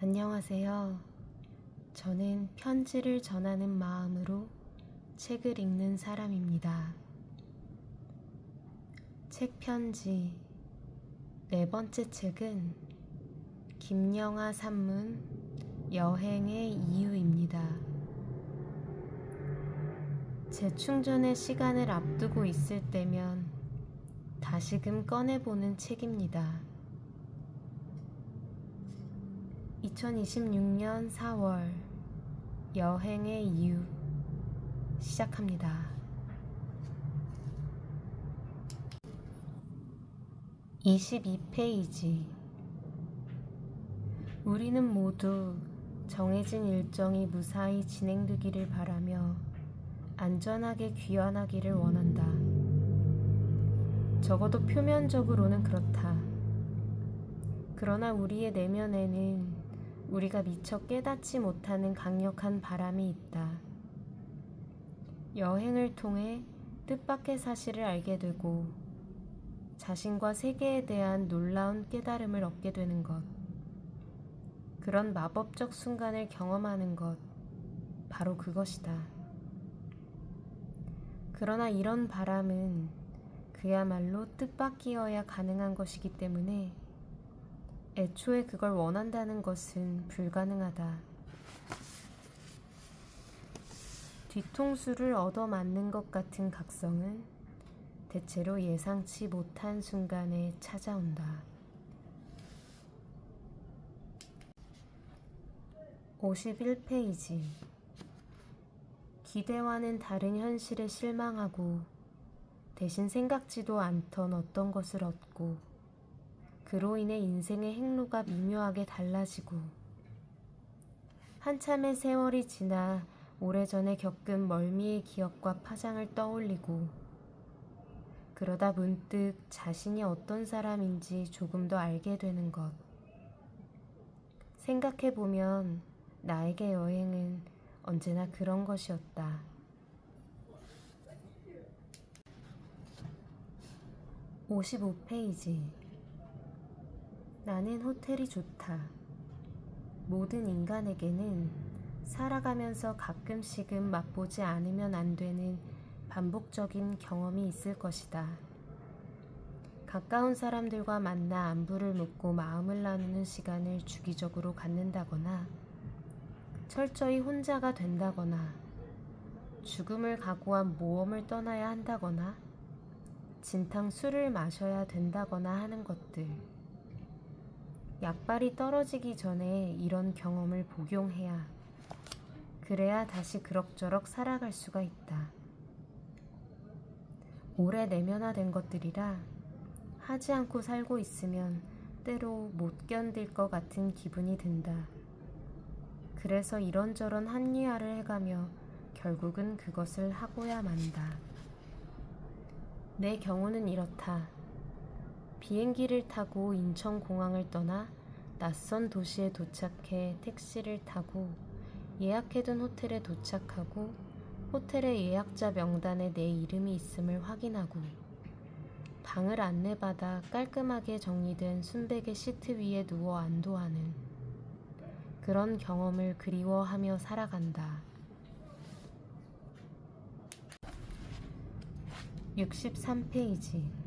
안녕하세요. 저는 편지를 전하는 마음으로 책을 읽는 사람입니다. 책 편지 네 번째 책은 김영하 산문 여행의 이유입니다. 재충전의 시간을 앞두고 있을 때면 다시금 꺼내보는 책입니다. 2026년 4월 여행의 이유 시작합니다. 22페이지. 우리는 모두 정해진 일정이 무사히 진행되기를 바라며 안전하게 귀환하기를 원한다. 적어도 표면적으로는 그렇다. 그러나 우리의 내면에는 우리가 미처 깨닫지 못하는 강력한 바람이 있다. 여행을 통해 뜻밖의 사실을 알게 되고 자신과 세계에 대한 놀라운 깨달음을 얻게 되는 것. 그런 마법적 순간을 경험하는 것, 바로 그것이다. 그러나 이런 바람은 그야말로 뜻밖이어야 가능한 것이기 때문에 애초에 그걸 원한다는 것은 불가능하다. 뒤통수를 얻어맞는 것 같은 각성은 대체로 예상치 못한 순간에 찾아온다. 51페이지. 기대와는 다른 현실에 실망하고 대신 생각지도 않던 어떤 것을 얻고 그로 인해 인생의 행로가 미묘하게 달라지고 한참의 세월이 지나 오래전에 겪은 멀미의 기억과 파장을 떠올리고 그러다 문득 자신이 어떤 사람인지 조금 더 알게 되는 것. 생각해보면 나에게 여행은 언제나 그런 것이었다. 55페이지. 나는 호텔이 좋다. 모든 인간에게는 살아가면서 가끔씩은 맛보지 않으면 안 되는 반복적인 경험이 있을 것이다. 가까운 사람들과 만나 안부를 묻고 마음을 나누는 시간을 주기적으로 갖는다거나 철저히 혼자가 된다거나 죽음을 각오한 모험을 떠나야 한다거나 진탕 술을 마셔야 된다거나 하는 것들. 약발이 떨어지기 전에 이런 경험을 복용해야 그래야 다시 그럭저럭 살아갈 수가 있다. 오래 내면화된 것들이라 하지 않고 살고 있으면 때로 못 견딜 것 같은 기분이 든다. 그래서 이런저런 합리화를 해가며 결국은 그것을 하고야 만다. 내 경우는 이렇다. 비행기를 타고 인천공항을 떠나 낯선 도시에 도착해 택시를 타고 예약해둔 호텔에 도착하고 호텔의 예약자 명단에 내 이름이 있음을 확인하고 방을 안내받아 깔끔하게 정리된 순백의 시트 위에 누워 안도하는 그런 경험을 그리워하며 살아간다. 63페이지.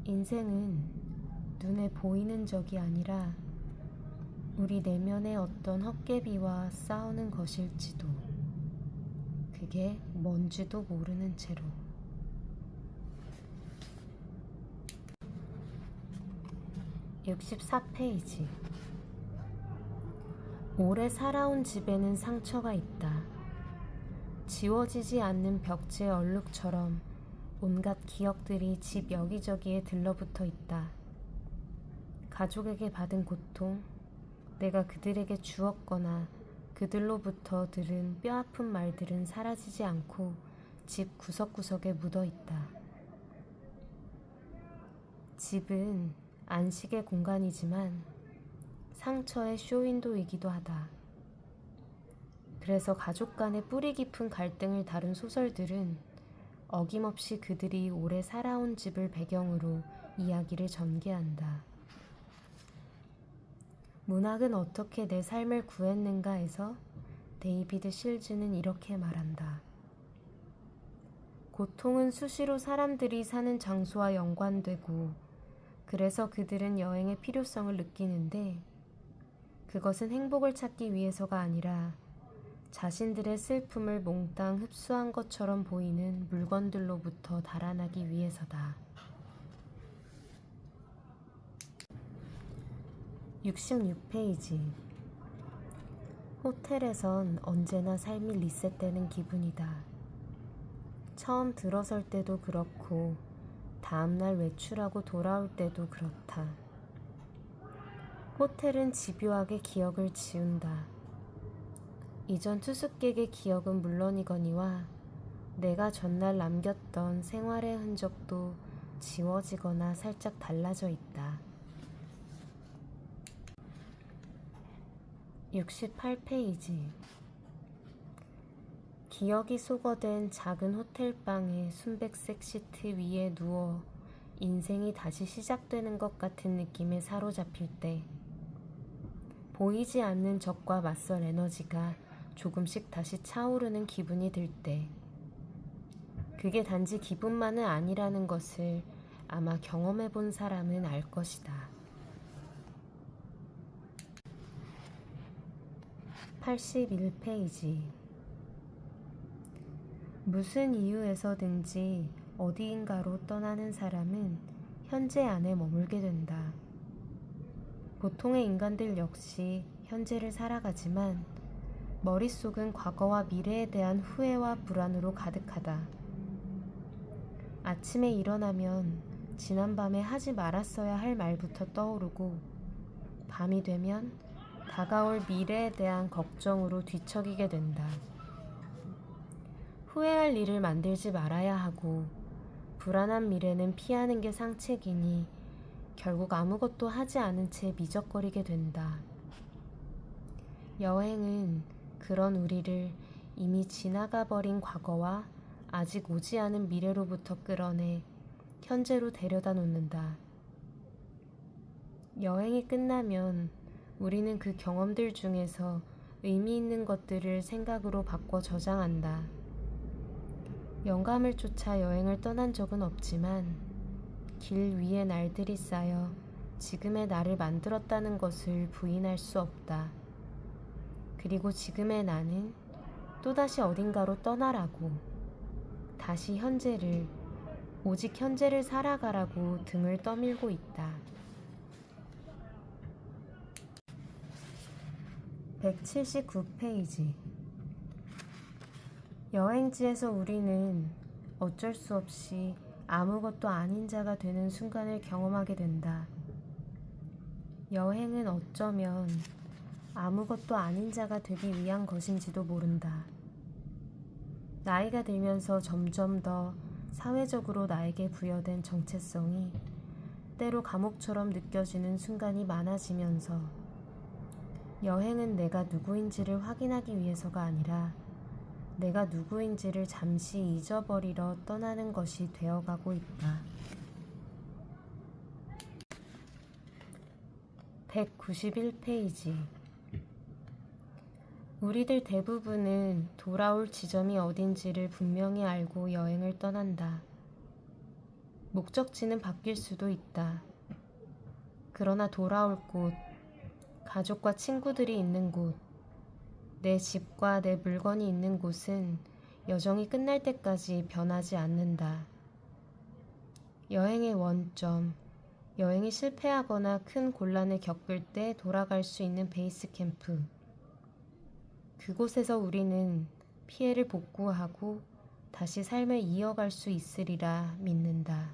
인생은 눈에 보이는 적이 아니라 우리 내면의 어떤 헛개비와 싸우는 것일지도 그게 뭔지도 모르는 채로. 64페이지. 오래 살아온 집에는 상처가 있다. 지워지지 않는 벽지의 얼룩처럼 온갖 기억들이 집 여기저기에 들러붙어 있다. 가족에게 받은 고통, 내가 그들에게 주었거나 그들로부터 들은 뼈아픈 말들은 사라지지 않고 집 구석구석에 묻어 있다. 집은 안식의 공간이지만 상처의 쇼윈도이기도 하다. 그래서 가족 간의 뿌리 깊은 갈등을 다룬 소설들은 어김없이 그들이 오래 살아온 집을 배경으로 이야기를 전개한다. 문학은 어떻게 내 삶을 구했는가에서 데이비드 실즈는 이렇게 말한다. 고통은 수시로 사람들이 사는 장소와 연관되고 그래서 그들은 여행의 필요성을 느끼는데 그것은 행복을 찾기 위해서가 아니라 자신들의 슬픔을 몽땅 흡수한 것처럼 보이는 물건들로부터 달아나기 위해서다. 66페이지. 호텔에선 언제나 삶이 리셋되는 기분이다. 처음 들어설 때도 그렇고 다음날 외출하고 돌아올 때도 그렇다. 호텔은 집요하게 기억을 지운다. 이전 투숙객의 기억은 물론이거니와 내가 전날 남겼던 생활의 흔적도 지워지거나 살짝 달라져 있다. 68페이지. 기억이 소거된 작은 호텔방의 순백색 시트 위에 누워 인생이 다시 시작되는 것 같은 느낌에 사로잡힐 때, 보이지 않는 적과 맞설 에너지가 조금씩 다시 차오르는 기분이 들 때, 그게 단지 기분만은 아니라는 것을 아마 경험해 본 사람은 알 것이다. 81페이지. 무슨 이유에서든지 어디인가로 떠나는 사람은 현재 안에 머물게 된다. 보통의 인간들 역시 현재를 살아가지만 머릿속은 과거와 미래에 대한 후회와 불안으로 가득하다. 아침에 일어나면 지난밤에 하지 말았어야 할 말부터 떠오르고 밤이 되면 다가올 미래에 대한 걱정으로 뒤척이게 된다. 후회할 일을 만들지 말아야 하고 불안한 미래는 피하는 게 상책이니 결국 아무것도 하지 않은 채 미적거리게 된다. 여행은 그런 우리를 이미 지나가 버린 과거와 아직 오지 않은 미래로부터 끌어내 현재로 데려다 놓는다. 여행이 끝나면 우리는 그 경험들 중에서 의미 있는 것들을 생각으로 바꿔 저장한다. 영감을 쫓아 여행을 떠난 적은 없지만 길 위에 날들이 쌓여 지금의 나를 만들었다는 것을 부인할 수 없다. 그리고 지금의 나는 또다시 어딘가로 떠나라고, 다시 현재를, 오직 현재를 살아가라고 등을 떠밀고 있다. 179페이지. 여행지에서 우리는 어쩔 수 없이 아무것도 아닌 자가 되는 순간을 경험하게 된다. 여행은 어쩌면 아무것도 아닌 자가 되기 위한 것인지도 모른다. 나이가 들면서 점점 더 사회적으로 나에게 부여된 정체성이 때로 감옥처럼 느껴지는 순간이 많아지면서 여행은 내가 누구인지를 확인하기 위해서가 아니라 내가 누구인지를 잠시 잊어버리러 떠나는 것이 되어가고 있다. 191페이지. 우리들 대부분은 돌아올 지점이 어딘지를 분명히 알고 여행을 떠난다. 목적지는 바뀔 수도 있다. 그러나 돌아올 곳, 가족과 친구들이 있는 곳, 내 집과 내 물건이 있는 곳은 여정이 끝날 때까지 변하지 않는다. 여행의 원점, 여행이 실패하거나 큰 곤란을 겪을 때 돌아갈 수 있는 베이스 캠프. 그곳에서 우리는 피해를 복구하고 다시 삶을 이어갈 수 있으리라 믿는다.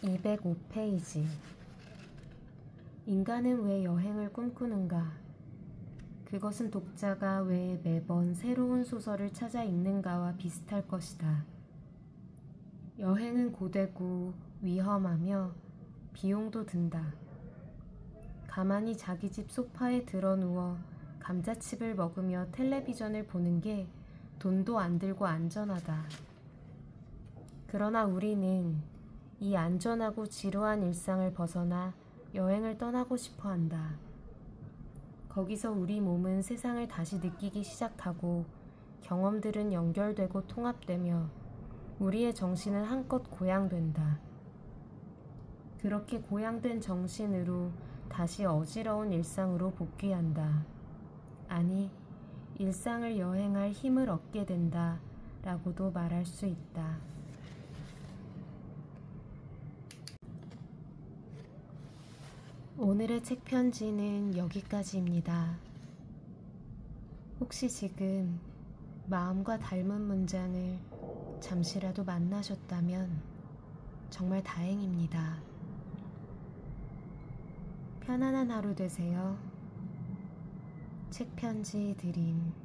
205페이지. 인간은 왜 여행을 꿈꾸는가? 그것은 독자가 왜 매번 새로운 소설을 찾아 읽는가와 비슷할 것이다. 여행은 고되고 위험하며 비용도 든다. 가만히 자기 집 소파에 드러누워 감자칩을 먹으며 텔레비전을 보는 게 돈도 안 들고 안전하다. 그러나 우리는 이 안전하고 지루한 일상을 벗어나 여행을 떠나고 싶어 한다. 거기서 우리 몸은 세상을 다시 느끼기 시작하고 경험들은 연결되고 통합되며 우리의 정신은 한껏 고양된다. 그렇게 고양된 정신으로 다시 어지러운 일상으로 복귀한다. 아니, 일상을 여행할 힘을 얻게 된다 라고도 말할 수 있다. 오늘의 책 편지는 여기까지입니다. 혹시 지금 마음과 닮은 문장을 잠시라도 만나셨다면 정말 다행입니다. 편안한 하루 되세요. 책 편지 드림.